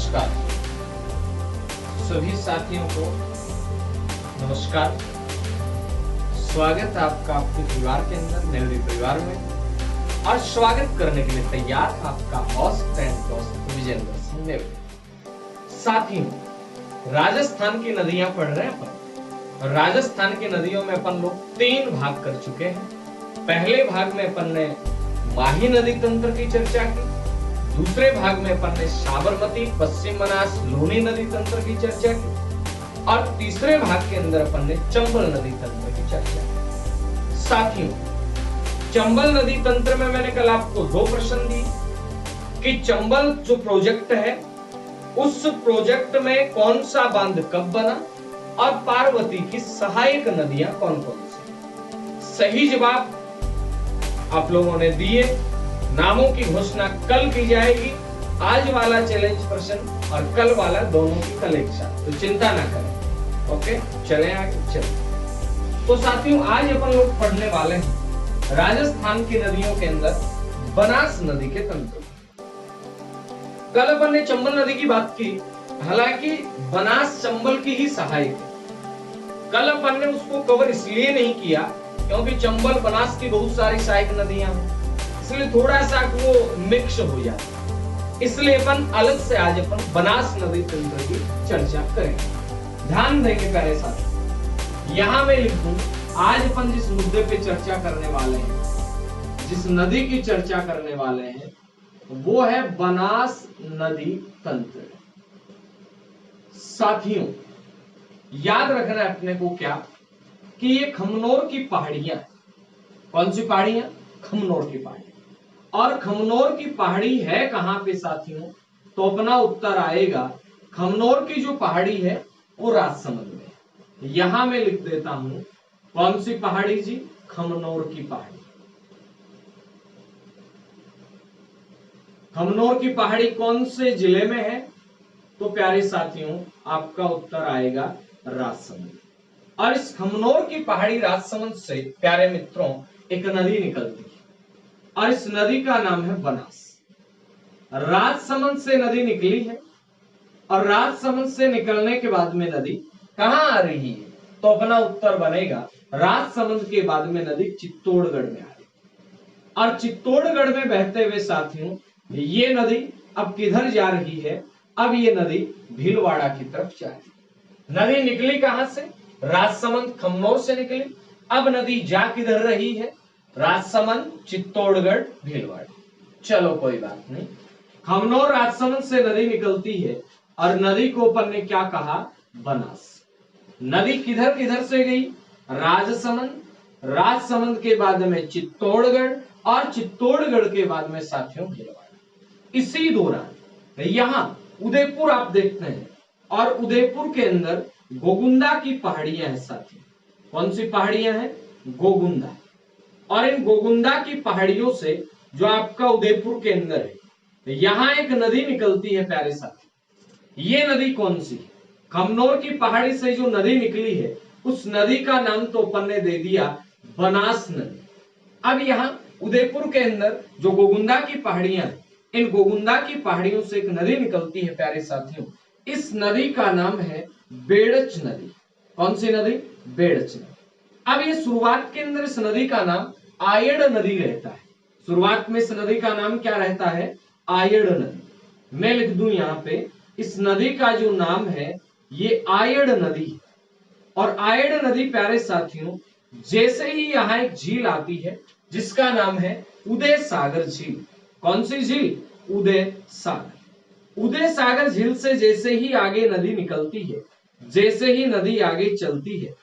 नमस्कार सभी साथियों को नमस्कार। स्वागत है आपका आपके परिवार के अंदर, नेहरू परिवार में, और स्वागत करने के लिए तैयार है आपका होस्ट एंड दोस्त विजेंद्र सिंह नेहरू। साथियों, राजस्थान की नदियां पढ़ रहे हैं अपन। राजस्थान की नदियों में अपन लोग 3 भाग कर चुके हैं। पहले भाग में अपन ने माही नदी तंत्र की चर्चा की, दूसरे भाग में अपन ने साबरमती, पश्चिम बनास, लूनी नदी तंत्र की चर्चा की, और तीसरे भाग के अंदर अपन ने चंबल नदी तंत्र की चर्चा की। साथियों, चंबल नदी तंत्र में मैंने कल आपको 2 प्रश्न दिए कि चंबल जो प्रोजेक्ट है उस प्रोजेक्ट में कौन सा बांध कब बना और पार्वती की सहायक नदियां कौन कौन सी। सही जवाब आप लोगों ने दिए। नामों की घोषणा कल की जाएगी। आज वाला चैलेंज प्रश्न और कल वाला दोनों की कल एक साथ, तो चिंता ना करें। ओके, चलें आगे। चलें तो साथियों, आज अपन लोग पढ़ने वाले हैं राजस्थान की नदियों के अंदर बनास नदी के तंत्र। कल अपन ने चंबल नदी की बात की, हालांकि बनास चंबल की ही सहायक है। कल अपन ने उसको कवर इसलिए नहीं किया क्योंकि चंबल बनास की बहुत सारी सहायक नदियां हैं, इसलिए थोड़ा सा वो मिक्स हो जाता, इसलिए अपन अलग से आज अपन बनास नदी तंत्र की चर्चा करेंगे। ध्यान देंगे पहले साथ, यहां मैं लिख दूं, आज अपन जिस मुद्दे पे चर्चा करने वाले हैं, जिस नदी की चर्चा करने वाले हैं, वो है बनास नदी तंत्र। साथियों, याद रखना है अपने को क्या कि ये खमनोर की पहाड़ियां, कौन सी पहाड़ियां? खमनोर की पहाड़ी। और खमनोर की पहाड़ी है कहां पे साथियों? तो अपना उत्तर आएगा, खमनोर की जो पहाड़ी है वो राजसमंद में। यहां मैं लिख देता हूं, कौन सी पहाड़ी जी? खमनोर की पहाड़ी। खमनोर की पहाड़ी कौन से जिले में है? तो प्यारे साथियों, आपका उत्तर आएगा राजसमंद। और इस खमनोर की पहाड़ी राजसमंद से प्यारे मित्रों एक नदी निकलती है, और इस नदी का नाम है बनास। राजसमंद से नदी निकली है, और राजसमंद से निकलने के बाद में नदी कहां आ रही है? तो अपना उत्तर बनेगा, राजसमंद के बाद में नदी चित्तौड़गढ़ में आ रही है। और चित्तौड़गढ़ में बहते हुए साथियों ये नदी अब किधर जा रही है? अब ये नदी भीलवाड़ा की तरफ जा रही है। नदी निकली कहां से? राजसमंद खमनोर से निकली। अब नदी जा किधर रही है? राजसमंद, चित्तौड़गढ़, भीलवाड़ा। चलो कोई बात नहीं, खमनोर राजसमंद से नदी निकलती है, और नदी को अपन ने क्या कहा? बनास। नदी किधर किधर से गई? राजसमंद, राजसमंद के बाद में चित्तौड़गढ़, और चित्तौड़गढ़ के बाद में साथियों भीलवाड़ा। इसी दौरान यहां उदयपुर आप देखते हैं, और उदयपुर के अंदर गोगुंदा की पहाड़ियां हैं साथियों। कौन सी पहाड़ियां हैं? गोगुंदा। और इन गोगुंदा की पहाड़ियों से जो आपका उदयपुर के अंदर है, यहां एक नदी निकलती है प्यारे साथी। ये नदी कौन सी? खमनोर की पहाड़ी से जो नदी निकली है, उस नदी का नाम तो अपन ने दे दिया बनास नदी। अब यहाँ उदयपुर के अंदर जो गोगुंदा की पहाड़ियां हैं, इन गोगुंदा की पहाड़ियों से एक नदी निकलती है प्यारे साथियों। इस नदी का नाम है बेड़च नदी। कौन सी नदी? बेड़च नदी। अब ये शुरुआत के अंदर इस नदी का नाम आयड़ नदी रहता है। शुरुआत में इस नदी का नाम क्या रहता है? आयड़ नदी। मैं लिख दूं यहाँ पे, इस नदी का जो नाम है ये आयड़ नदी। और आयड़ नदी प्यारे साथियों जैसे ही यहाँ एक झील आती है जिसका नाम है उदय सागर झील। कौन सी झील? उदय सागर। उदय सागर झील से जैसे ही आगे नदी निकलती है, जैसे ही नदी आगे चलती है,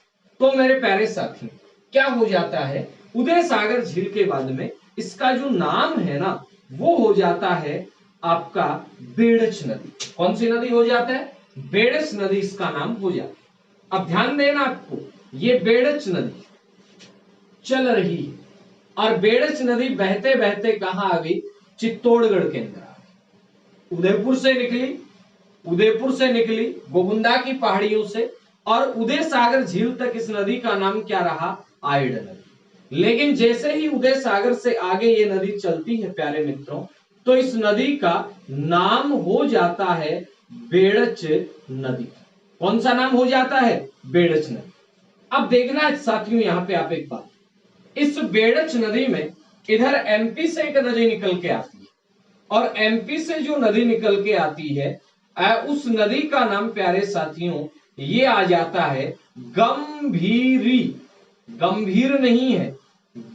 तो मेरे प्यारे साथी क्या हो जाता है? उदय सागर झील के बाद में इसका जो नाम है ना, वो हो जाता है आपका बेड़च नदी। कौन सी नदी हो जाता है? बेड़च नदी इसका नाम हो जाता है। अब ध्यान देना आपको, ये बेड़च नदी चल रही है, और बेड़च नदी बहते बहते कहां आ गई? चित्तौड़गढ़ के अंदर आ गई। उदयपुर से निकली गोगुंदा की पहाड़ियों से, और उदय सागर झील तक इस नदी का नाम क्या रहा? आयड़ नदी। लेकिन जैसे ही उदय सागर से आगे ये नदी चलती है प्यारे मित्रों, तो इस नदी का नाम हो जाता है बेड़च नदी। कौन सा नाम हो जाता है? बेड़च नदी। अब देखना है साथियों यहां पे आप एक बात, इस बेड़च नदी में इधर एमपी से एक नदी निकल के आती है, और एमपी से जो नदी निकल के आती है उस नदी का नाम प्यारे साथियों ये आ जाता है गंभीरी। गंभीर नहीं है,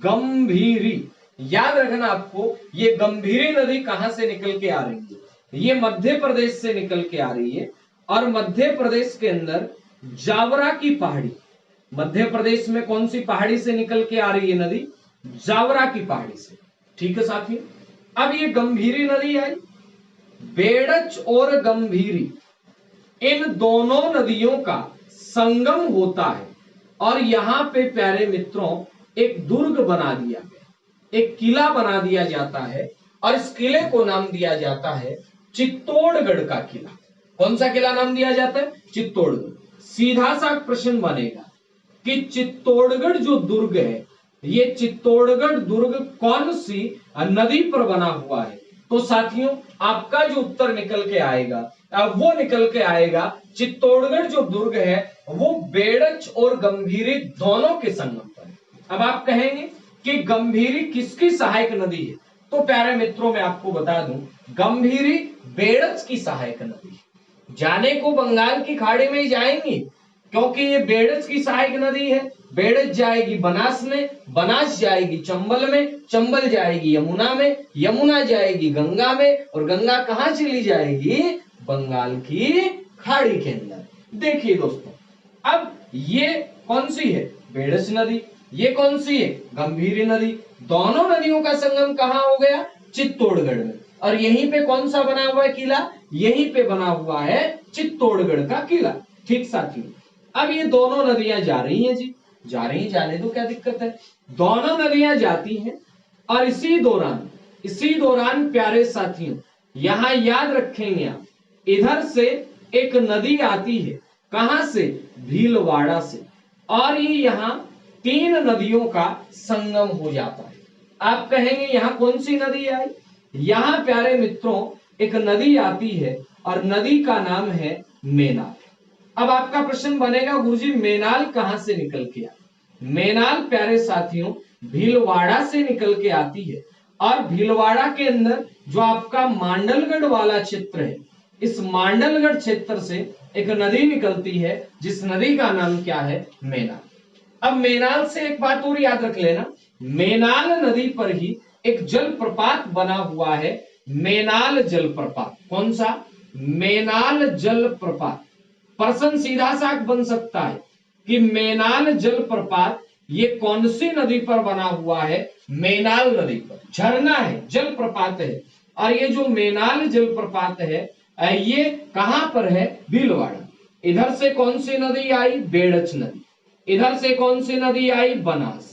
गंभीरी। याद रखना आपको, ये गंभीरी नदी कहां से निकल के आ रही है? ये मध्य प्रदेश से निकल के आ रही है, और मध्य प्रदेश के अंदर जावरा की पहाड़ी, मध्य प्रदेश में कौन सी पहाड़ी से निकल के आ रही है नदी? जावरा की पहाड़ी से। ठीक है साथियों, अब ये गंभीरी नदी आई, बेड़च और गंभीरी इन दोनों नदियों का संगम होता है, और यहां पे प्यारे मित्रों एक दुर्ग बना दिया गया, एक किला बना दिया जाता है, और इस किले को नाम दिया जाता है चित्तौड़गढ़ का किला। कौन सा किला नाम दिया जाता है? चित्तौड़गढ़। सीधा सा प्रश्न बनेगा कि चित्तौड़गढ़ जो दुर्ग है, ये चित्तौड़गढ़ दुर्ग कौन सी नदी पर बना हुआ है? तो साथियों आपका जो उत्तर निकल के आएगा वो निकल के आएगा चित्तौड़गढ़ जो दुर्ग है वो बेड़च और गंभीरी दोनों के संगम पर है। अब आप कहेंगे कि गंभीरी किसकी सहायक नदी है? तो प्यारे मित्रों मैं आपको बता दूं, गंभीरी बेड़च की सहायक नदी है। जाने को बंगाल की खाड़ी में ही जाएंगी, क्योंकि ये बेड़च की सहायक नदी है। बेड़च जाएगी बनास में, बनास जाएगी चंबल में, चंबल जाएगी यमुना में, यमुना जाएगी गंगा में, और गंगा कहां चली जाएगी? बंगाल की खाड़ी के अंदर। देखिए दोस्तों, अब ये कौन सी है? बेड़च नदी। ये कौन सी है? गंभीरी नदी। दोनों नदियों का संगम कहां हो गया? चित्तौड़गढ़ में। और यहीं पे कौन सा बना हुआ है किला? यहीं पे बना हुआ है चित्तौड़गढ़ का किला। ठीक साथियों, अब ये दोनों नदियां जा रही हैं जी, जा रही, जाने दो, क्या दिक्कत है? दोनों नदियां जाती हैं, और इसी दौरान प्यारे साथियों यहां याद रखेंगे आप, इधर से एक नदी आती है, कहां से? भीलवाड़ा से, और ये यहाँ तीन नदियों का संगम हो जाता है। आप कहेंगे यहाँ कौन सी नदी आई? यहाँ प्यारे मित्रों एक नदी आती है, और नदी का नाम है मेनाल। अब आपका प्रश्न बनेगा गुरुजी मेनाल कहां से निकल के आई? मेनाल प्यारे साथियों भीलवाड़ा से निकल के आती है, और भीलवाड़ा के अंदर जो आपका मांडलगढ़ वाला क्षेत्र है, इस मांडलगढ़ क्षेत्र से एक नदी निकलती है, जिस नदी का नाम क्या है? मेनाल। अब मेनाल से एक बात और याद रख लेना, मेनाल नदी पर ही एक जलप्रपात बना हुआ है, मेनाल जलप्रपात। कौन सा? मेनाल जलप्रपात। प्रश्न सीधा सा बन सकता है कि मेनाल जलप्रपात ये कौन सी नदी पर बना हुआ है? मेनाल नदी पर। झरना है, जलप्रपात है, और ये जो मेनाल जलप्रपात है ये कहां पर है? भीलवाड़ा। इधर से कौन सी नदी आई? बेड़च नदी। इधर से कौन सी नदी आई? बनास।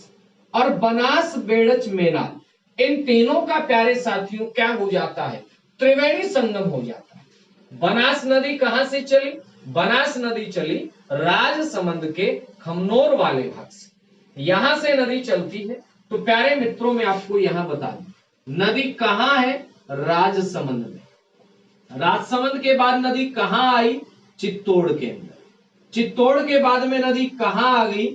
और बनास, बेड़च, मेनाल, इन तीनों का प्यारे साथियों क्या हो जाता है? त्रिवेणी संगम हो जाता है। बनास नदी कहां से चली? बनास नदी चली राजसमंद के खमनोर वाले भाग से, यहां से नदी चलती है। तो प्यारे मित्रों मैं आपको यहां बता दूं, नदी कहां है? राजसमंद में। राजसमंद के बाद नदी कहां आई? चित्तौड़ के अंदर। चित्तौड़ के बाद में नदी कहां आ गई?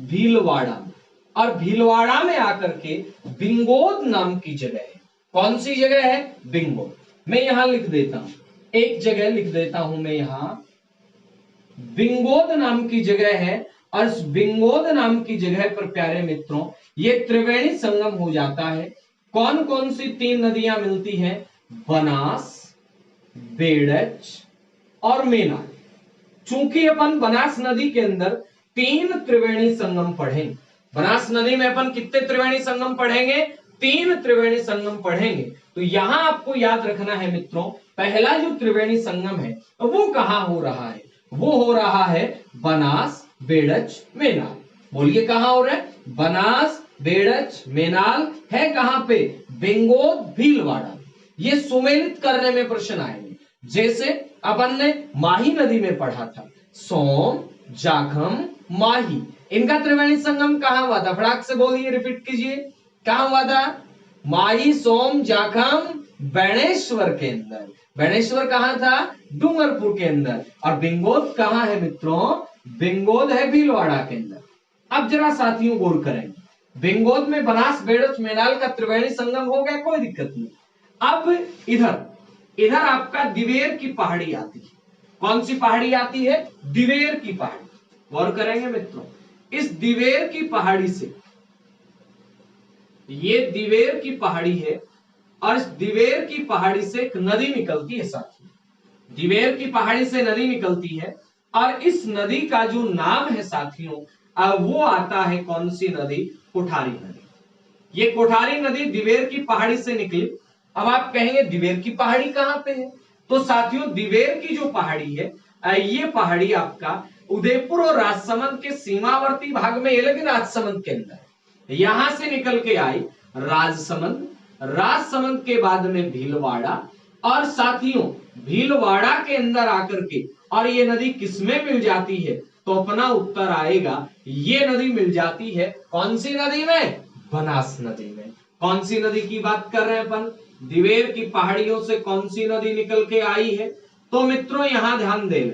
भीलवाड़ा में। और भीलवाड़ा में आकर के बिंगोद नाम की जगह है। कौन सी जगह है? बिंगोद। मैं यहां लिख देता हूं, एक जगह लिख देता हूं मैं यहां, बिंगोद नाम की जगह है, और इस बिंगोद नाम की जगह पर प्यारे मित्रों ये त्रिवेणी संगम हो जाता है। कौन कौन सी तीन नदियां मिलती हैं? बनास, बेड़च और मेनाल। चूंकि अपन बनास नदी के अंदर तीन त्रिवेणी संगम पढ़ेंगे, बनास नदी में अपन कितने त्रिवेणी संगम पढ़ेंगे? तीन त्रिवेणी संगम पढ़ेंगे। तो यहां आपको याद रखना है मित्रों, पहला जो त्रिवेणी संगम है वो कहां हो रहा है? वो हो रहा है बनास, बेड़च, मेनाल। बोलिए कहां हो रहा है? बनास, बेड़च, मेनाल है कहां पे? बिंगोद, भीलवाड़ा। ये सुमेलित करने में प्रश्न आएंगे। जैसे अपन ने माही नदी में पढ़ा था, सोम, जाखम, माही, इनका त्रिवेणी संगम कहां हुआ था? फटाक से बोलिए, रिपीट कीजिए, कहां हुआ था? माही, सोम, जाखम, बेणेश्वर के अंदर। बेणेश्वर कहाँ था? डूंगरपुर के अंदर। और बिंगोद कहाँ है मित्रों? बिंगोद है भीलवाड़ा के अंदर। अब जरा साथियों गौर करें, बिंगोद में बनास बेड़च मेनाल का त्रिवेणी संगम हो गया, कोई दिक्कत नहीं। अब इधर आपका दिवेर की पहाड़ी आती है। कौन सी पहाड़ी आती है? दिवेर की पहाड़ी। गौर करेंगे मित्रों, इस दिवेर की पहाड़ी से, ये दिवेर की पहाड़ी है और इस दिवेर की पहाड़ी से एक नदी निकलती है साथियों। दिवेर की पहाड़ी से नदी निकलती है और इस नदी का जो नाम है साथियों, वो आता है कौन सी नदी? कोठारी नदी। ये कोठारी नदी दिवेर की पहाड़ी से निकली। अब आप कहेंगे दिवेर की पहाड़ी कहां पे है? तो साथियों दिवेर की जो पहाड़ी है, ये पहाड़ी आपका उदयपुर और राजसमंद के सीमावर्ती भाग में, ये लगे राजसमंद के अंदर, यहां से निकल के आई राजसमंद, राजसमंद के बाद में भीलवाड़ा, और साथियों भीलवाड़ा के अंदर आकर के और ये नदी किसमें मिल जाती है? तो अपना उत्तर आएगा, ये नदी मिल जाती है कौन सी नदी में? बनास नदी में। कौन सी नदी की बात कर रहे हैं अपन? दिवेर की पहाड़ियों से कौन सी नदी निकल के आई है? तो मित्रों यहां ध्यान दें,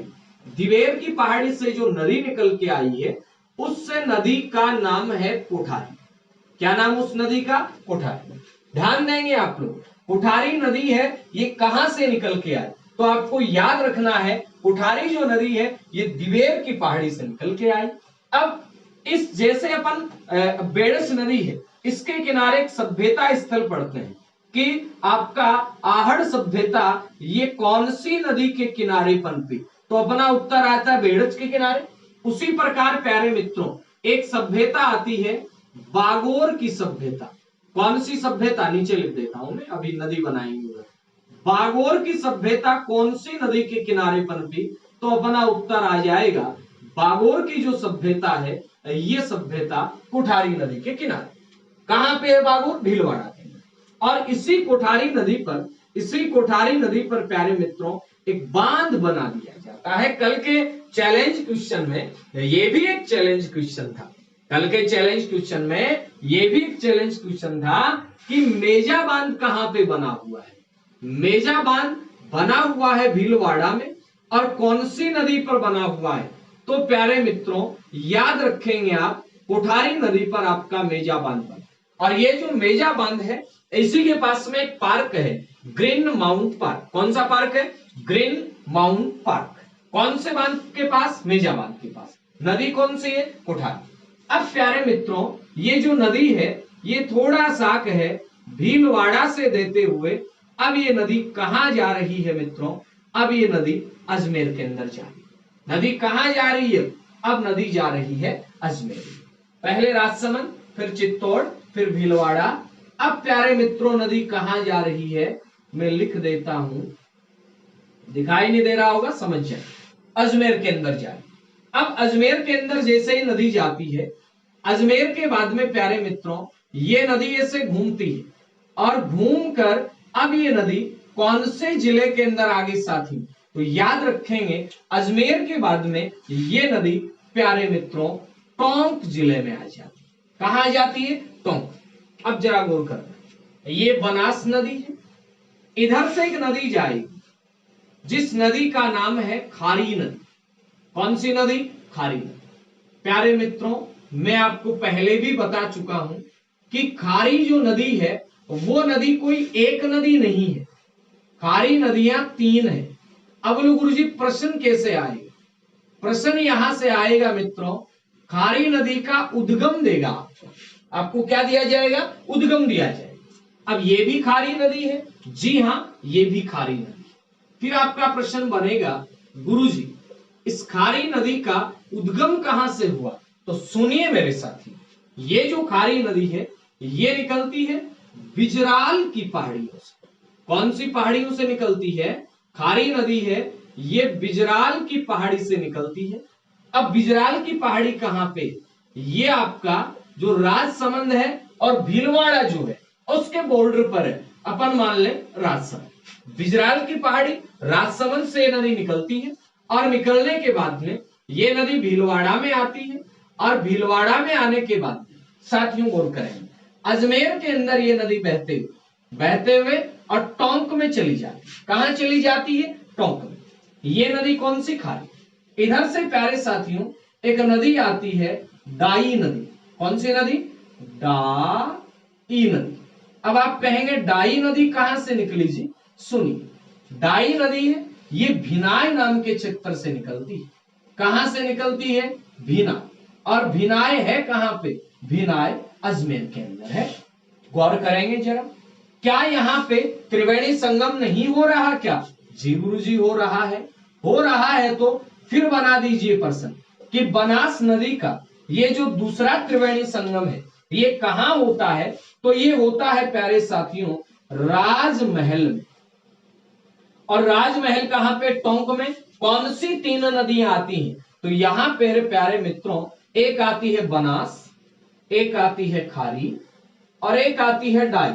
दिवेर की पहाड़ी से जो नदी निकल के आई है, उससे नदी का नाम है कोठारी। क्या नाम उस नदी का? कोठारी। ध्यान देंगे आप लोग, कोठारी नदी है, ये कहां से निकल के आई? तो आपको याद रखना है, कोठारी जो नदी है ये दिवेर की पहाड़ी से निकल के आई। अब इस जैसे अपन बेड़स नदी है, इसके किनारे एक सभ्यता स्थल पढ़ते हैं कि आपका आहड़ सभ्यता ये कौन सी नदी के किनारे पनपी? तो अपना उत्तर आता है बेड़च के किनारे। उसी प्रकार प्यारे मित्रों एक सभ्यता आती है बागोर की सभ्यता। कौन सी सभ्यता? नीचे लिख देता हूं मैं, अभी नदी बनाएंगे। बागोर की सभ्यता कौन सी नदी के किनारे पनपी? तो अपना उत्तर आ जाएगा, बागोर की जो सभ्यता है ये सभ्यता कोठारी नदी के किनारे। कहां पे है बागोर? भीलवाड़ा के अंदर। और इसी कोठारी नदी पर प्यारे मित्रों एक बांध बना दिया जाता है। कल के चैलेंज क्वेश्चन में ये भी एक चैलेंज क्वेश्चन था, कल के चैलेंज क्वेश्चन में ये भी एक चैलेंज क्वेश्चन था कि मेजा बांध कहां पे बना हुआ है? मेजा बांध बना हुआ है भीलवाड़ा में। और कौन सी नदी पर बना हुआ है? तो प्यारे मित्रों याद रखेंगे आप, कोठारी नदी पर आपका मेजा बांध बना। और ये जो मेजा बांध है, इसी के पास में एक पार्क है, ग्रीन माउंट पार्क। कौन सा पार्क है? Green mount park. कौन से बांध के पास? मेजा बांध के पास। नदी कौन सी है? कोठारी। अब प्यारे मित्रों ये जो नदी है ये थोड़ा सा है भीलवाड़ा से देते हुए, अब ये नदी कहां जा रही है मित्रों? अब ये नदी अजमेर के अंदर जा रही है। नदी कहां जा रही है? अब नदी जा रही है अजमेर। पहले राजसमंद, फिर चित्तौड़, फिर भीलवाड़ा। अब प्यारे मित्रों नदी कहां जा रही है? मैं लिख देता हूं, दिखाई नहीं दे रहा होगा, समझ जाए। अजमेर के अंदर जा रही। अब अजमेर के अंदर जैसे ही नदी जाती है, अजमेर के बाद में प्यारे मित्रों ये नदी ऐसे घूमती है और घूमकर अब ये नदी कौन से जिले के अंदर आ गई साथी? तो याद रखेंगे अजमेर के बाद में ये नदी प्यारे मित्रों टोंक जिले में आ जाती है। कहां आ जाती है? टोंक। अब जरा गौर करना, ये बनास नदी है, इधर से एक नदी जाएगी जिस नदी का नाम है खारी नदी। कौन सी नदी? खारी नदी। प्यारे मित्रों मैं आपको पहले भी बता चुका हूं कि खारी जो नदी है वो नदी कोई एक नदी नहीं है, खारी नदियां 3 है। अब बोलो गुरुजी प्रश्न कैसे आएगा? प्रश्न यहां से आएगा मित्रों, खारी नदी का उद्गम देगा आपको क्या दिया जाएगा? उद्गम दिया जाएगा। अब ये भी खारी नदी है, जी हां ये भी खारी नदी। फिर आपका प्रश्न बनेगा गुरुजी इस खारी नदी का उद्गम कहां से हुआ? तो सुनिए मेरे साथी, ये जो खारी नदी है ये निकलती है बिजराल की पहाड़ियों से। कौन सी पहाड़ियों से निकलती है? खारी नदी है ये बिजराल की पहाड़ी से निकलती है। अब बिजराल की पहाड़ी कहां पे? ये आपका जो राजसमंद है और भीलवाड़ा जो है उसके बॉर्डर पर है। अपन मान ले राजसमंद, बिजराल की पहाड़ी, राजसमंद से नदी निकलती है और निकलने के बाद में ये नदी भीलवाड़ा में आती है और भीलवाड़ा में आने के बाद साथियों गौर करेंगे अजमेर के अंदर ये नदी बहते हुए और टोंक में चली जाती है। कहां चली जाती है? टोंक में। ये नदी कौन सी? खारी। इधर से प्यारे साथियों एक नदी आती है डाई नदी। कौन सी नदी? डाई नदी। अब आप कहेंगे डाई नदी कहां से निकली जी? सुनिए, डाई नदी है ये भिनाय नाम के क्षेत्र से निकलती है। कहां से निकलती है? भिनाय। और भिनाय है कहां पे? भिनाय अजमेर के अंदर है। गौर करेंगे जरा, क्या यहाँ पे त्रिवेणी संगम नहीं हो रहा क्या? जी गुरुजी हो रहा है। हो रहा है तो फिर बना दीजिए प्रश्न कि बनास नदी का ये जो दूसरा त्रिवेणी संगम है ये कहां होता है? तो ये होता है प्यारे साथियों राजमहल में। और राजमहल कहां पे? टोंक में। कौन सी तीन नदियां आती हैं? तो यहां पे प्यारे मित्रों एक आती है बनास, एक आती है खारी और एक आती है डाई।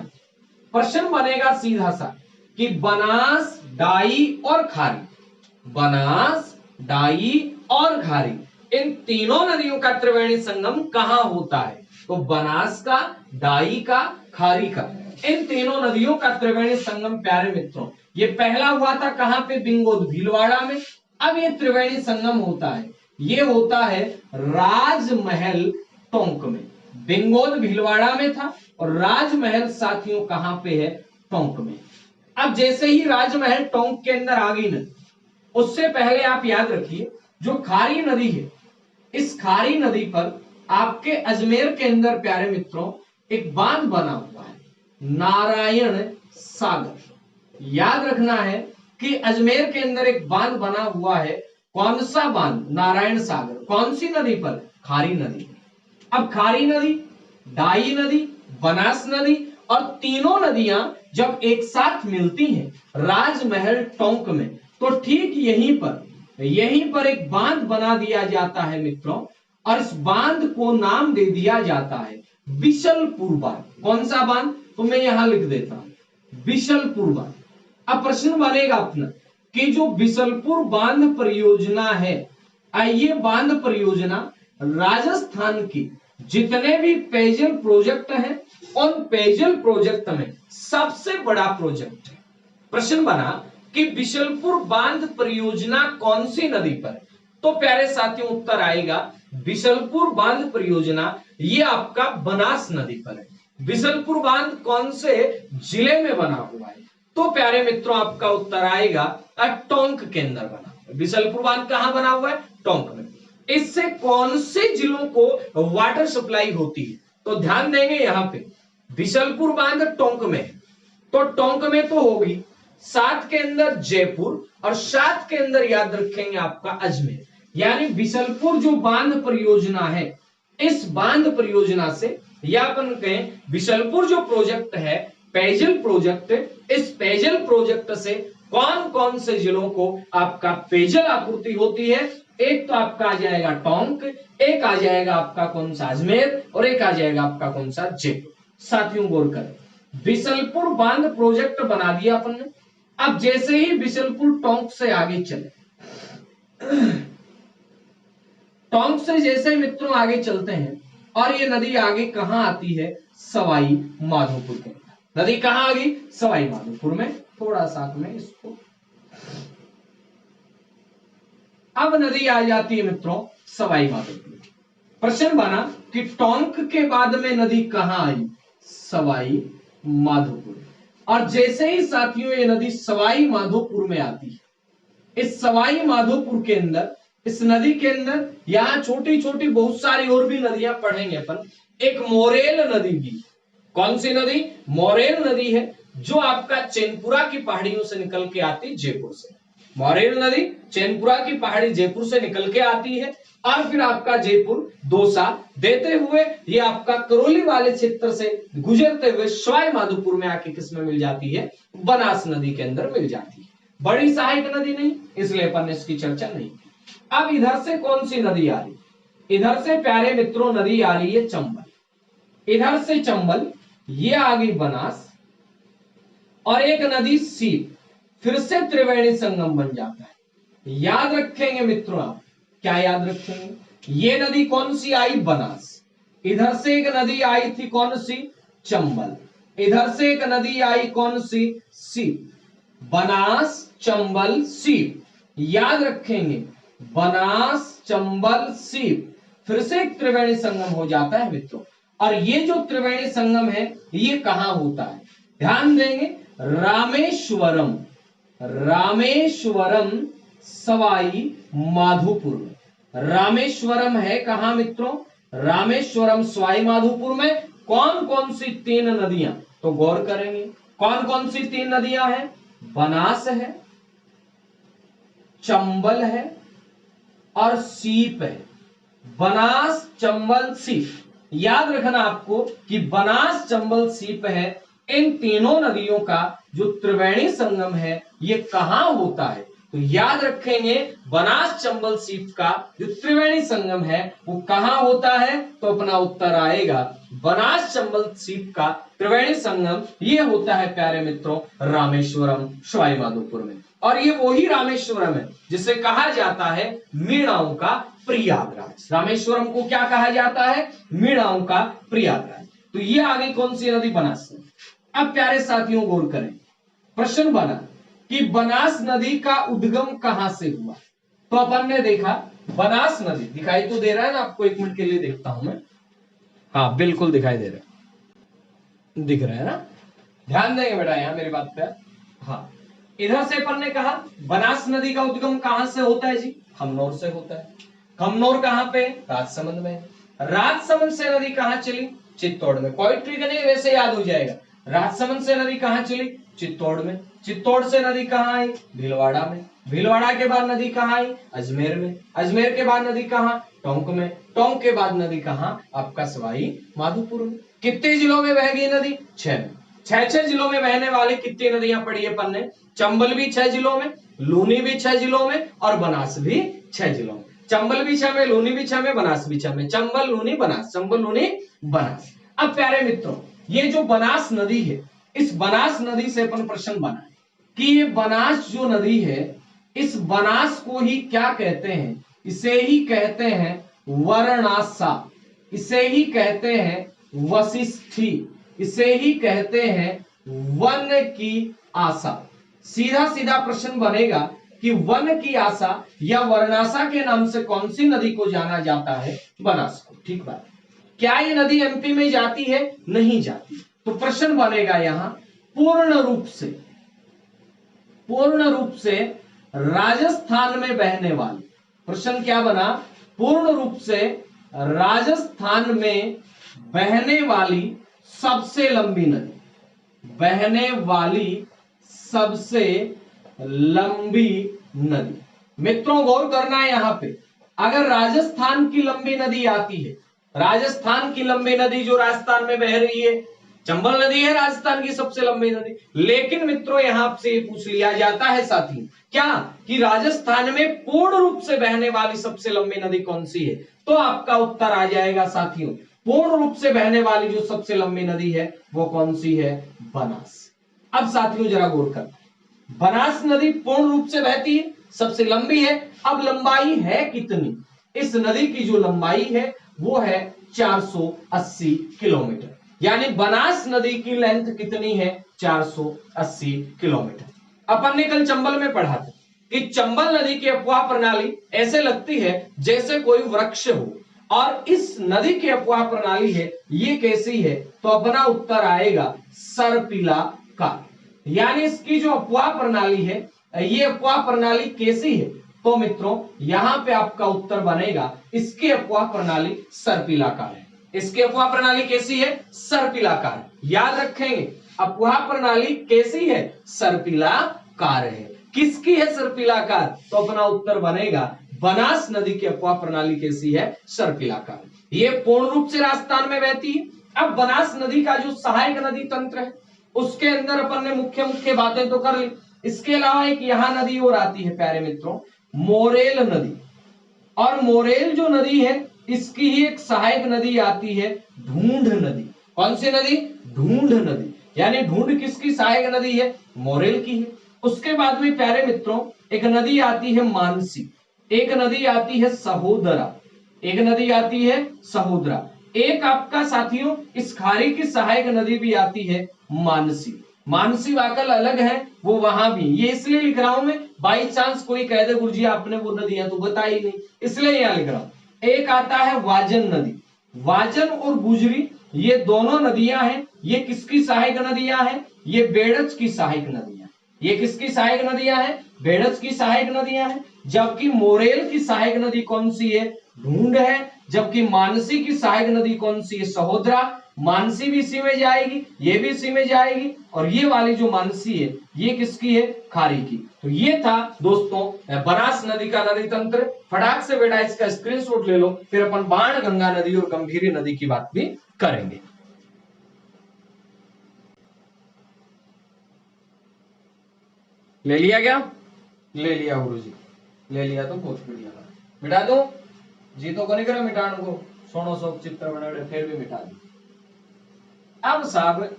प्रश्न बनेगा सीधा सा कि बनास, डाई और खारी, बनास, डाई और खारी, इन तीनों नदियों का त्रिवेणी संगम कहां होता है? तो बनास का, डाई का, खारी का, इन तीनों नदियों का त्रिवेणी संगम प्यारे मित्रों ये पहला हुआ था कहां पे? बिंगोद भीलवाड़ा में। अब ये त्रिवेणी संगम होता है, ये होता है राजमहल टोंक में। बिंगोद भीलवाड़ा में था और राजमहल साथियों कहां पे है? टोंक में। अब जैसे ही राजमहल टोंक के अंदर आ गई नदी, उससे पहले आप याद रखिए जो खारी नदी है, इस खारी नदी पर आपके अजमेर के अंदर प्यारे मित्रों एक बांध बना हुआ है, नारायण सागर। याद रखना है कि अजमेर के अंदर एक बांध बना हुआ है। कौन सा बांध? नारायण सागर। कौन सी नदी पर? खारी नदी पर। अब खारी नदी, डाई नदी, बनास नदी और तीनों नदियां जब एक साथ मिलती हैं राजमहल टोंक में, तो ठीक यहीं पर एक बांध बना दिया जाता है मित्रों, और इस बांध को नाम दे दिया जाता है बिशलपुर बांध। कौन सा बांध? तो मैं यहां लिख देता हूं बिशलपुर बांध। अब प्रश्न बनेगा अपना कि जो बिशलपुर बांध परियोजना है, ये बांध परियोजना राजस्थान की जितने भी पेयजल प्रोजेक्ट हैं उन पेयजल प्रोजेक्ट में सबसे बड़ा प्रोजेक्ट है। प्रश्न बना कि बिशलपुर बांध परियोजना कौन सी नदी पर है? तो प्यारे साथियों उत्तर आएगा बिशलपुर बांध परियोजना ये आपका बनास नदी पर है। बिशलपुर बांध कौन से जिले में बना हुआ है? तो प्यारे मित्रों आपका उत्तर आएगा टोंक के अंदर बना हुआ है। बिशलपुर बांध कहां बना हुआ है? टोंक में। इससे कौन से जिलों को वाटर सप्लाई होती है? तो ध्यान देंगे यहां पे बिशलपुर बांध टोंक में है, तो टोंक में तो होगी, साथ के अंदर जयपुर और साथ के अंदर याद रखेंगे आपका अजमेर। यानी बिशलपुर जो बांध परियोजना है, इस बांध परियोजना से या अपन कहें बिशलपुर जो प्रोजेक्ट है पेयजल प्रोजेक्ट, इस पेयजल प्रोजेक्ट से कौन कौन से जिलों को आपका पेयजल आपूर्ति होती है? एक तो आपका आ जाएगा टोंक, एक आ जाएगा आपका कौन सा? अजमेर, और एक आ जाएगा आपका कौन सा? जयपुर। साथियों गौर करें, बिशलपुर बांध प्रोजेक्ट बना दिया अपन ने। अब जैसे ही बिशलपुर टोंक से आगे चले, टोंक से जैसे मित्रों आगे चलते हैं और ये नदी आगे कहां आती है? सवाई माधोपुर के अंदर। नदी कहां आ गई? सवाई माधोपुर में। थोड़ा सा में इसको, अब नदी आ जाती है मित्रों सवाई माधोपुर। प्रश्न बना कि टोंक के बाद में नदी कहां आई? सवाई माधोपुर। और जैसे ही साथियों ये नदी सवाई माधोपुर में आती है, इस सवाई माधोपुर के अंदर, इस नदी के अंदर यहां छोटी छोटी बहुत सारी और भी नदियां पढ़ेंगे अपन। एक मोरेल नदी भी। कौन सी नदी? मोरेल नदी है जो आपका चैनपुरा की पहाड़ियों से निकल के आती जयपुर से। मोरेल नदी चैनपुरा की पहाड़ी जयपुर से निकल के आती है और फिर आपका जयपुर दोसा देते हुए ये आपका करौली वाले क्षेत्र से गुजरते हुए सवाई माधोपुर में आके किसमें मिल जाती है? बनास नदी के अंदर मिल जाती है। बड़ी सहायक नदी नहीं, इसलिए अपन ने इसकी चर्चा नहीं की। अब इधर से कौन सी नदी आ रही? इधर से प्यारे मित्रों नदी आ रही है चंबल। इधर से चंबल, ये आ गई बनास, और एक नदी सीप, फिर से त्रिवेणी संगम बन जाता है। याद रखेंगे मित्रों, आप क्या याद रखेंगे? ये नदी कौन सी आई? बनास। इधर से एक नदी आई थी कौन सी? चंबल। इधर से एक नदी आई, कौन सी? सीप। बनास, चंबल, सीप। याद रखेंगे, बनास, चंबल, सीप। फिर से एक त्रिवेणी संगम हो जाता है मित्रों। और ये जो त्रिवेणी संगम है ये कहां होता है? ध्यान देंगे, रामेश्वरम, रामेश्वरम सवाई माधोपुर में। रामेश्वरम है कहां मित्रों? रामेश्वरम सवाई माधोपुर में। कौन कौन सी 3 नदियां? तो गौर करेंगे, कौन कौन सी 3 नदियां हैं? बनास है, चंबल है और सीप है। बनास, चंबल, सीप। याद रखना आपको कि बनास, चंबल, सीप है, इन तीनों नदियों का जो त्रिवेणी संगम है ये कहां होता है? तो याद रखेंगे, बनास, चंबल, सीप का जो त्रिवेणी संगम है वो कहां होता है? तो अपना उत्तर आएगा बनास, चंबल, सीप का त्रिवेणी संगम ये होता है प्यारे मित्रों रामेश्वरम सवाई माधोपुर में। और ये वही रामेश्वरम है जिसे कहा जाता है मीणाओं का प्रयागराज। रामेश्वरम को क्या कहा जाता है? मीणाओं का प्रयागराज। तो ये आगे कौन सी नदी? बनास नदी। अब प्यारे साथियों गौर करें, प्रश्न बना कि बनास नदी का उद्गम कहां से हुआ? तो अपन ने देखा बनास नदी, दिखाई तो दे रहा है ना आपको? 1 मिनट के लिए देखता हूं मैं। हाँ बिल्कुल दिखाई दे रहा है, दिख रहा है ना? ध्यान देंगे बेटा यहां मेरी बात पे। हाँ, इधर से अपन ने कहा बनास नदी का उद्गम कहां से होता है जी? खमनोर से होता है। खमनोर कहां पे? राजसमंद में। राजसमंद से नदी कहां चली? चित्तौड़ में। कोई ट्रिक नहीं, वैसे याद हो जाएगा। राजसमंद से नदी कहां चली? चित्तौड़ में। चित्तौड़ से नदी कहां आई? भीलवाड़ा में। भीलवाड़ा के बाद नदी कहां आई? अजमेर में। अजमेर के बाद नदी कहां? टोंक में। टोंक के बाद नदी कहां? आपका सवाई माधोपुर में। कितने जिलों में बह गई नदी? 6 में। 6 जिलों में बहने वाली कितनी नदियां पढ़ी है अपन ने? चंबल भी 6 जिलों में, लूनी भी 6 जिलों में और बनास भी 6 जिलों में। चंबल भी 6 में, लूनी भी 6 में, बनास भी 6 में। चंबल, लूनी, बनास, चंबल, लूनी, बनास। अब प्यारे मित्रों ये जो बनास नदी है, इस बनास नदी से अपन प्रश्न बना कि ये बनास जो नदी है, इस बनास को ही क्या कहते हैं? इसे ही कहते हैं वर्णासा, इसे ही कहते हैं वशिष्ठी, इसे ही कहते हैं वन की आशा। सीधा सीधा प्रश्न बनेगा कि वन की आशा या वर्णासा के नाम से कौन सी नदी को जाना जाता है? बनास को। ठीक बात। क्या ये नदी एमपी में जाती है? नहीं जाती। तो प्रश्न बनेगा यहां पूर्ण रूप से राजस्थान में बहने वाली। प्रश्न क्या बना? पूर्ण रूप से राजस्थान में बहने वाली सबसे लंबी नदी, बहने वाली सबसे लंबी नदी। मित्रों गौर करना है यहां पे, अगर राजस्थान की लंबी नदी आती है, राजस्थान की लंबी नदी जो राजस्थान में बह रही है, चंबल नदी है राजस्थान की सबसे लंबी नदी। लेकिन मित्रों यहां से पूछ लिया जाता है साथी क्या कि राजस्थान में पूर्ण रूप से बहने वाली सबसे लंबी नदी कौन सी है? तो आपका उत्तर आ जाएगा साथियों, पूर्ण रूप से बहने वाली जो सबसे लंबी नदी है वो कौन सी है? बनास। अब साथियों जरा गौर कर, बनास नदी पूर्ण रूप से बहती है, सबसे लंबी है। अब लंबाई है कितनी? इस नदी की जो लंबाई है वो है 480 किलोमीटर। यानी बनास नदी की लेंथ कितनी है? 480 किलोमीटर। अपन ने कल चंबल में पढ़ा था कि चंबल नदी की अफवाह प्रणाली ऐसे लगती है जैसे कोई वृक्ष हो, और इस नदी की अफवाह प्रणाली है ये कैसी है? तो अपना उत्तर आएगा सर्पिलाकार। यानी इसकी जो अफवाह प्रणाली है ये अफवाह प्रणाली कैसी है? तो मित्रों यहां पे आपका उत्तर बनेगा इसकी अफवाह प्रणाली सर्पिलाकार है। इसकी अफवाह प्रणाली कैसी है? सर्पिलाकार। याद रखेंगे अफवाह प्रणाली कैसी है? सर्पिलाकार है। किसकी है सर्पिलाकार? तो अपना उत्तर बनेगा बनास नदी की अफवाह प्रणाली कैसी है? सर्पिलाकार। ये पूर्ण रूप से राजस्थान में बहती है। अब बनास नदी का जो सहायक नदी तंत्र है उसके अंदर अपन ने मुख्य मुख्य बातें तो कर ली। इसके अलावा एक यहां नदी और आती है प्यारे मित्रों, मोरेल नदी। और मोरेल जो नदी है इसकी ही एक सहायक नदी आती है ढूंढ नदी। कौन सी नदी? ढूंढ नदी। यानी ढूंढ किसकी सहायक नदी है? मोरेल की है। उसके बाद में प्यारे मित्रों एक नदी आती है मानसी, एक नदी आती है सहोदरा, एक नदी आती है सहोदरा। एक आपका साथियों इस खाड़ी की सहायक नदी भी आती है मानसी। मानसी वाकल अलग है, वो वहां भी, ये इसलिए लिख रहा हूं मैं, बाई चांस कोई कह दे गुरुजी आपने वो नदियां तो बताई नहीं, इसलिए यहां लिख रहा हूं। एक आता है वाजन नदी, वाजन और गुजरी ये दोनों नदियां हैं। ये किसकी सहायक नदियां हैं? ये बेड़च की सहायक नदियां। ये किसकी सहायक नदियां हैं? बेड़च की सहायक नदियां हैं। जबकि मोरेल की सहायक नदी कौन सी है? ढूंढ है। जबकि मानसी की सहायक नदी कौन सी है? सहोदरा। मानसी भी इसी में जाएगी, ये भी इसी में जाएगी, और ये वाली जो मानसी है ये किसकी है? खारी की। तो ये था दोस्तों बनास नदी का नदी तंत्र। फटाक से बेटा इसका स्क्रीनशॉट ले लो, फिर अपन बाण गंगा नदी और गंभीरी नदी की बात भी करेंगे। ले लिया क्या? ले लिया गुरुजी, ले लिया तो बहुत बढ़िया। मिटा दो जी, तो नहीं करा मिटान को, सोनो सो चित्र बना फिर भी मिटा दी। अब साहब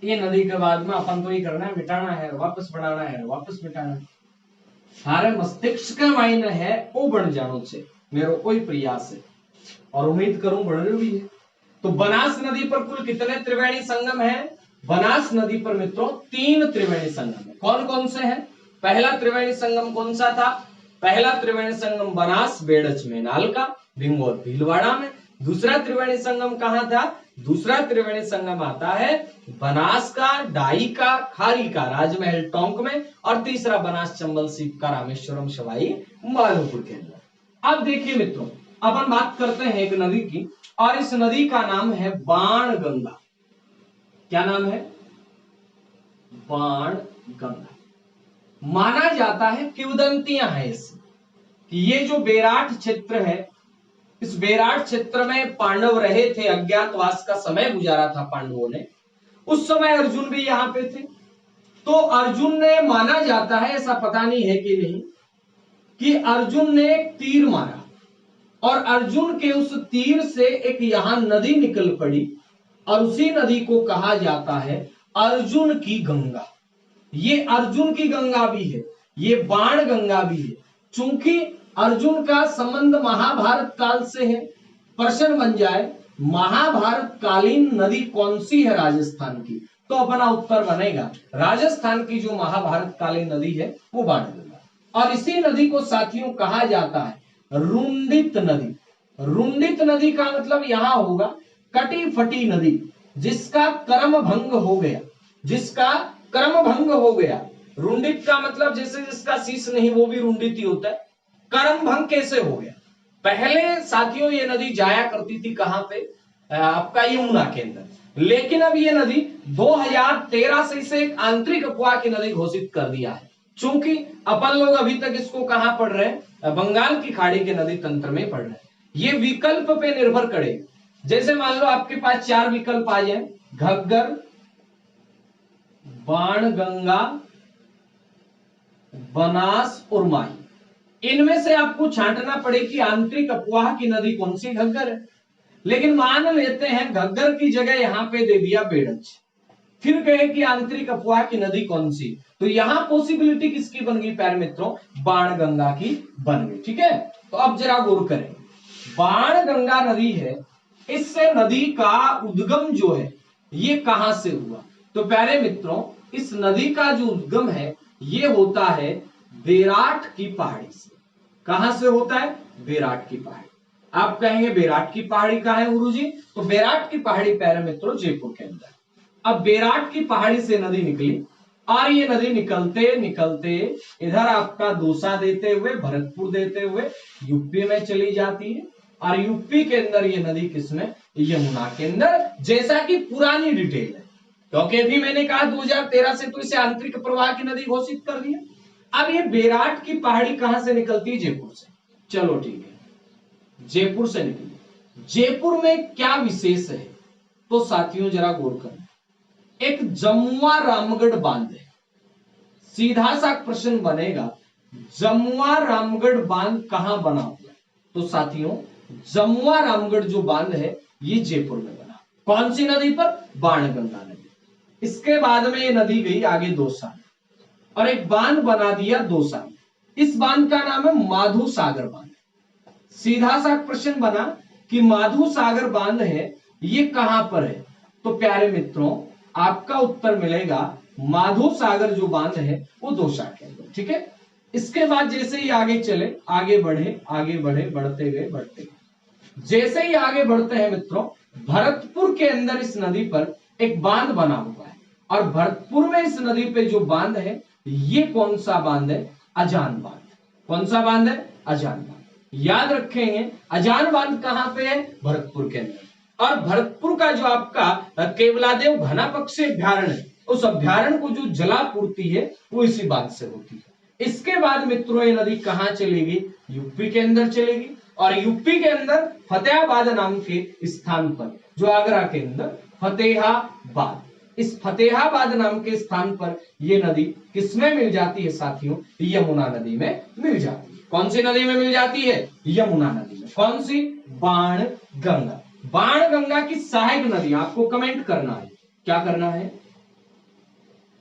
ये नदी के बाद में अपन तो ये करना है, मिटाना है, वापस बनाना है, वापस मिटाना है। सारे मस्तिष्क का मायने है वो बन जानो से मेरो कोई प्रयास है, और उम्मीद करूं बढ़ रही है। तो बनास नदी पर कुल कितने त्रिवेणी संगम है? बनास नदी पर मित्रों 3 त्रिवेणी संगम है। कौन कौन से हैं? पहला त्रिवेणी संगम कौन सा था? पहला त्रिवेणी संगम बनास बेड़च में नालका भिंगोर भीलवाड़ा में। दूसरा त्रिवेणी संगम कहां था? दूसरा त्रिवेणी संगम आता है बनास का, डाई का, खारी का राजमहल टोंक में, और तीसरा बनास चंबल सीप का रामेश्वरम सवाई माधोपुर के अंदर। अब देखिए मित्रों, अपन बात करते हैं एक नदी की, और इस नदी का नाम है बाण गंगा। क्या नाम है? बाण गंगा। माना जाता है, किंवदंतियां हैं इसमें, कि ये जो बेराट क्षेत्र है, इस बेराट क्षेत्र में पांडव रहे थे, अज्ञातवास का समय गुजारा था पांडवों ने। उस समय अर्जुन भी यहां पे थे। तो अर्जुन ने, माना जाता है, ऐसा पता नहीं है कि नहीं, कि अर्जुन ने एक तीर मारा, और अर्जुन के उस तीर से एक यहां नदी निकल पड़ी, और उसी नदी को कहा जाता है अर्जुन की गंगा। ये अर्जुन की गंगा भी है, ये बाण गंगा भी है। चूंकि अर्जुन का संबंध महाभारत काल से है, प्रश्न बन जाए महाभारत कालीन नदी कौन सी है राजस्थान की, तो अपना उत्तर बनेगा राजस्थान की जो महाभारत कालीन नदी है वो बाण गंगा। और इसी नदी को साथियों कहा जाता है रुंडित नदी। रुंडित नदी का मतलब यहां होगा कटी फटी नदी, जिसका कर्म भंग हो गया, जिसका कर्म भंग हो गया। रुंडित का मतलब जैसे जिसका शीश नहीं वो भी रुंडित ही होता है। कर्म भंग कैसे हो गया? पहले साथियों ये नदी जाया करती थी कहां पे? आपका यमुना के अंदर, लेकिन अब ये नदी 2013 से इसे एक आंतरिक अफवाह की नदी घोषित कर दिया है। चूंकि अपन लोग अभी तक इसको कहां पढ़ रहे हैं? बंगाल की खाड़ी के नदी तंत्र में पढ़ रहे हैं। ये विकल्प पे निर्भर करेगा। जैसे मान लो आपके पास 4 विकल्प आ जाए, घग्गर, बाण गंगा, बनास और माही, इनमें से आपको छांटना पड़े कि आंतरिक अफवाह की नदी कौन सी? घग्गर है। लेकिन मान लेते हैं घग्गर की जगह यहां पे दे दिया बेड़च, फिर कहे कि आंतरिक अफवाह की नदी कौन सी, तो यहां पॉसिबिलिटी किसकी बन गई प्यारे मित्रों? बाण गंगा की बन गई। ठीक है, तो अब जरा गौर करें, बाण गंगा नदी है, इससे नदी का उद्गम जो है ये कहां से हुआ? तो प्यारे मित्रों इस नदी का जो उद्गम है ये होता है बेराट की पहाड़ी से। कहां से होता है? बेराट की पहाड़ी। आप कहेंगे बेराट की पहाड़ी कहां है गुरुजी? तो बेराट की पहाड़ी प्यारे मित्रों जयपुर के अंदर। अब बेराट की पहाड़ी से नदी निकली, और ये नदी निकलते निकलते इधर आपका दौसा देते हुए, भरतपुर देते हुए यूपी में चली जाती है, और यूपी के अंदर ये नदी किसमें? यमुना के अंदर, जैसा कि पुरानी डिटेल है। क्योंकि अभी मैंने कहा 2013 से तो इसे आंतरिक प्रवाह की नदी घोषित कर दिया। अब ये बेराट की पहाड़ी कहां से निकलती है? जयपुर से। चलो ठीक है, जयपुर से निकली। जयपुर में क्या विशेष है? तो साथियों जरा गौर करें, एक जमुआ रामगढ़ बांध है। सीधा सा प्रश्न बनेगा, जमुआ रामगढ़ बांध कहां बना हुआ? तो साथियों जमुआ रामगढ़ जो बांध है ये जयपुर में बना। कौन सी नदी पर? बाण गंगा नदी। इसके बाद में ये नदी गई आगे दौसा, और एक बांध बना दिया दौसा। इस बांध का नाम है माधो सागर बांध। सीधा सा प्रश्न बना कि माधो सागर बांध है ये कहां पर है, तो प्यारे मित्रों आपका उत्तर मिलेगा माधो सागर जो बांध है वो दौसा के अंदर। ठीक है, इसके बाद जैसे ही आगे चले, आगे बढ़े बढ़ते गए, जैसे ही आगे बढ़ते हैं मित्रों, भरतपुर के अंदर इस नदी पर एक बांध बना हुआ है, और भरतपुर में इस नदी पे जो बांध है ये कौन सा बांध है, अजान बांध। कौन सा बांध है, अजान बांध। याद रखेंगे अजान बांध कहां पे है, भरतपुर के अंदर। और भरतपुर का जो आपका केवलादेव घना पक्षी अभ्यारण्य है, उस अभ्यारण्य को जो जलापूर्ति है वो इसी बांध से होती है। इसके बाद मित्रों ये नदी कहां चलेगी, यूपी के अंदर चलेगी, और यूपी के अंदर फतेहाबाद नाम के स्थान पर, जो आगरा के अंदर फतेहाबाद, इस फतेहाबाद नाम के स्थान पर ये नदी किसमें मिल जाती है साथियों, यमुना नदी में मिल जाती है। कौन सी नदी में मिल जाती है, यमुना नदी में। कौन सी, बाण गंगा। बाण गंगा की सहायक नदी, आपको कमेंट करना है, क्या करना है,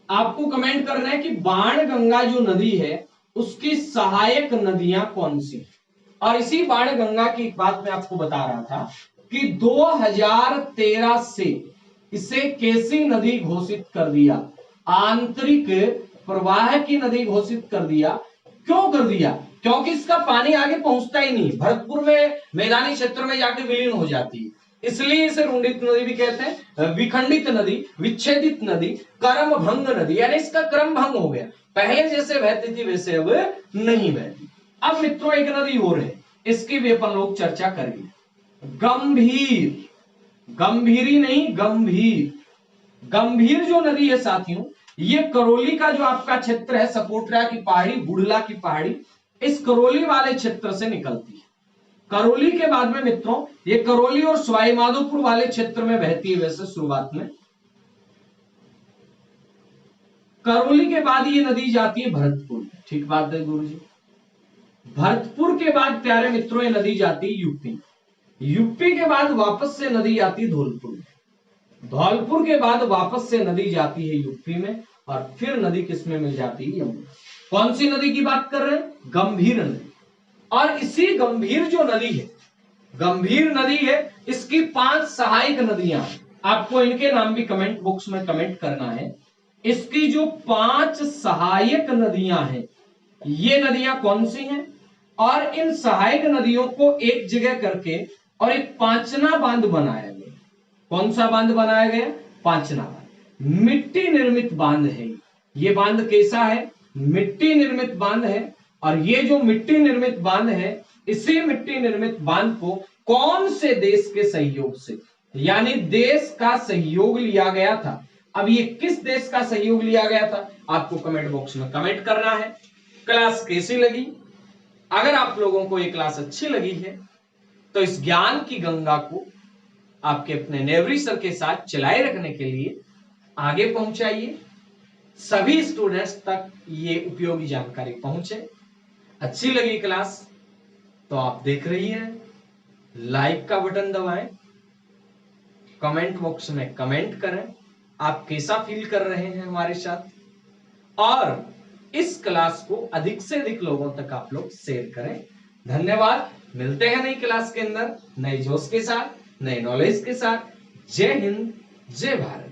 आपको कमेंट करना है कि बाण गंगा जो नदी है उसकी सहायक नदियां कौन सी। और इसी बाण गंगा की बात मैं आपको बता रहा था कि 2013 से इसे कैसी नदी घोषित कर दिया, आंतरिक प्रवाह की नदी घोषित कर दिया। क्यों कर दिया, क्योंकि इसका पानी आगे पहुंचता ही नहीं, भरतपुर में मैदानी क्षेत्र में जाके विलीन हो जाती है, इसलिए इसे रुंडित नदी भी कहते हैं, विखंडित नदी, विच्छेदित नदी, क्रम भंग नदी, यानी इसका क्रम भंग हो गया, पहले जैसे बहती थी वैसे अब नहीं बहती। अब मित्रों एक नदी और है, इसकी भी अपन लोग चर्चा करेंगे, गंभीर, गंभीरी नहीं गंभीर। गंभीर जो नदी है साथियों, ये करौली का जो आपका क्षेत्र है, सपोटरा की पहाड़ी, बुढ़ला की पहाड़ी, इस करौली वाले क्षेत्र से निकलती है। करौली के बाद में मित्रों ये करौली और सवाई माधोपुर वाले क्षेत्र में बहती है। वैसे शुरुआत में करौली के बाद ये नदी जाती है भरतपुर में। ठीक बात है गुरु जी। भरतपुर के बाद प्यारे मित्रों ये नदी जाती है यूपी, यूपी के बाद वापस से नदी आती है धौलपुर में, धौलपुर के बाद वापस से नदी जाती है यूपी में, और फिर नदी किसमें मिल जाती है, यमुना। कौन सी नदी की बात कर रहे हैं, गंभीर नदी। और इसी गंभीर जो नदी है, गंभीर नदी है, इसकी 5 सहायक नदियां, आपको इनके नाम भी कमेंट बॉक्स में कमेंट करना है। इसकी जो 5 सहायक नदियां हैं, ये नदियां कौन सी हैं, और इन सहायक नदियों को एक जगह करके और एक पांचना बांध बनाया गया। कौन सा बांध बनाया गया, पांचना बांध, मिट्टी निर्मित बांध है। ये बांध कैसा है, मिट्टी निर्मित बांध है। और ये जो मिट्टी निर्मित बांध है, इसी मिट्टी निर्मित बांध को कौन से देश के सहयोग से, यानी देश का सहयोग लिया गया था। अब ये किस देश का सहयोग लिया गया था, आपको कमेंट बॉक्स में कमेंट करना है। क्लास कैसी लगी, अगर आप लोगों को ये क्लास अच्छी लगी है तो इस ज्ञान की गंगा को आपके अपने नेवरी सर के साथ चलाए रखने के लिए आगे पहुंचाइए, सभी स्टूडेंट्स तक ये उपयोगी जानकारी पहुंचे। अच्छी लगी क्लास तो आप देख रही हैं, लाइक का बटन दबाएं, कमेंट बॉक्स में कमेंट करें आप कैसा फील कर रहे हैं हमारे साथ, और इस क्लास को अधिक से अधिक लोगों तक आप लोग शेयर करें। धन्यवाद, मिलते हैं नई क्लास के अंदर नए जोश के साथ, नए नॉलेज के साथ। जय हिंद, जय भारत।